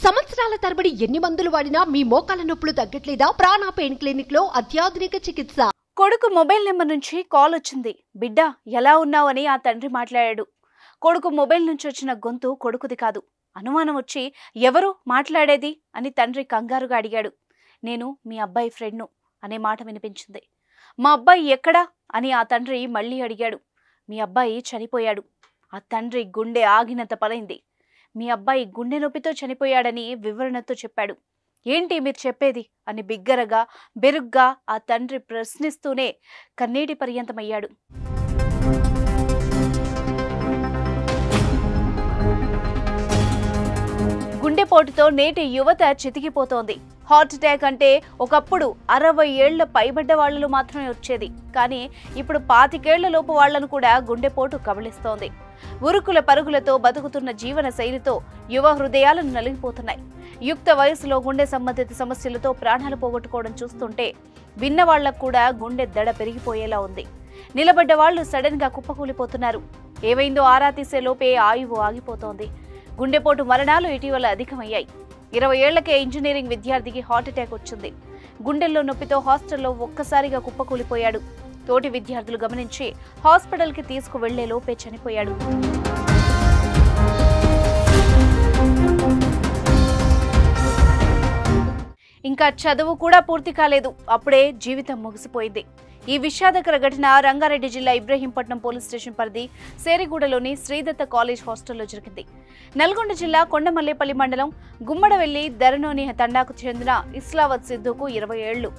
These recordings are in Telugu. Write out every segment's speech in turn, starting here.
సంవత్సరాల తరబడి ఎన్ని మందులు వాడినా మీ మోకాల నొప్పులు తగ్గట్లేదా? ప్రాణ పెయిన్ క్లినిక్ లో అత్యాధునిక చికిత్స. కొడుకు మొబైల్ నెంబర్ నుంచి కాల్ వచ్చింది. బిడ్డ ఎలా ఉన్నావు అని ఆ తండ్రి మాట్లాడాడు. కొడుకు మొబైల్ నుంచి వచ్చిన గొంతు కొడుకుది కాదు. అనుమానం వచ్చి ఎవరు మాట్లాడేది అని తండ్రి కంగారుగా అడిగాడు. నేను మీ అబ్బాయి ఫ్రెండ్ను అనే మాట వినిపించింది. మా అబ్బాయి ఎక్కడా అని ఆ తండ్రి మళ్ళీ అడిగాడు. మీ అబ్బాయి చనిపోయాడు. ఆ తండ్రి గుండె ఆగినంత పనైంది. మీ అబ్బాయి గుండె నొప్పితో చనిపోయాడని వివరణతో చెప్పాడు. ఏంటి మీరు చెప్పేది అని బిగ్గరగా బెరుగ్గా ఆ తండ్రి ప్రశ్నిస్తూనే కన్నీటి పర్యంతమయ్యాడు. గుండెపోటుతో నేటి యువత చితికిపోతోంది. హార్ట్ అటాక్ అంటే ఒకప్పుడు 60 ఏళ్ల పైబడ్డ వాళ్లలో మాత్రమే వచ్చేది. కానీ ఇప్పుడు 25 ఏళ్ల లోపు వాళ్లను కూడా గుండెపోటు కబళిస్తోంది. ఉరుకుల పరుగులతో బతుకుతున్న జీవన శైలితో యువ హృదయాలను నలిగిపోతున్నాయి. యుక్త వయసులో గుండె సంబంధిత సమస్యలతో ప్రాణాలు పోగొట్టుకోవడం చూస్తుంటే విన్న వాళ్లకు కూడా గుండె దడ పెరిగిపోయేలా ఉంది. నిలబడ్డ వాళ్లు సడన్ గా కుప్పకూలిపోతున్నారు. ఏమైందో ఆరా తీసే లోపే ఆయువు ఆగిపోతోంది. గుండెపోటు మరణాలు ఇటీవల అధికమయ్యాయి. 20 ఏళ్లకే ఇంజనీరింగ్ విద్యార్థికి హార్ట్ అటాక్ వచ్చింది. గుండెల్లో నొప్పితో హాస్టల్లో ఒక్కసారిగా కుప్పకూలిపోయాడు. తోటి విద్యార్థులు గమనించి హాస్పిటల్కి తీసుకువెళ్లే లోపే చనిపోయాడు. ఇంకా చదువు కూడా పూర్తి కాలేదు. అప్పుడే జీవితం ముగిసిపోయింది. ఈ విషాదకర ఘటన రంగారెడ్డి జిల్లా ఇబ్రహీంపట్నం పోలీస్ స్టేషన్ పరిధి సేరిగూడలోని శ్రీదత్త కాలేజ్ హాస్టల్లో జరిగింది. నల్గొండ జిల్లా కొండమల్లేపల్లి మండలం గుమ్మడవెల్లి దరనోని తండాకు చెందిన ఇస్లావత్ సిద్ధుకు 20 ఏళ్లు.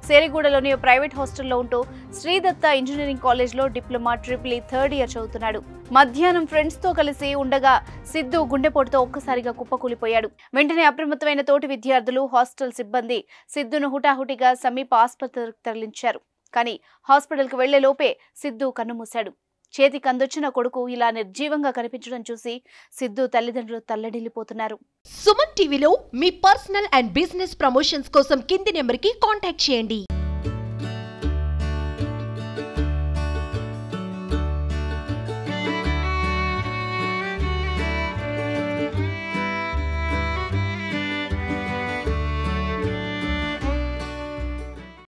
సేరిగూడలోని ప్రైవేట్ హాస్టల్లో ఉంటూ శ్రీదత్త ఇంజనీరింగ్ కాలేజ్లో diploma triple E third year చదువుతున్నాడు. మధ్యాహ్నం ఫ్రెండ్స్తో కలిసి ఉండగా సిద్ధు గుండెపోటుతో ఒక్కసారిగా కుప్పకూలిపోయాడు. వెంటనే అప్రమత్తమైన తోటి విద్యార్థులు, హాస్టల్ సిబ్బంది సిద్ధును హుటాహుటిగా సమీప ఆసుపత్రికి తరలించారు. కానీ హాస్పిటల్కి వెళ్లే లోపే సిద్ధు కన్నుమూశాడు. చేతికి అందొచ్చిన కొడుకు ఇలా నిర్జీవంగా కనిపించడం చూసి సిద్ధు తల్లిదండ్రులు తల్లడిల్లిపోతున్నారు. సుమన్ టీవీలో మీ పర్సనల్ అండ్ బిజినెస్ ప్రమోషన్స్ కోసం కింది నెంబర్కి కాంటాక్ట్ చేయండి.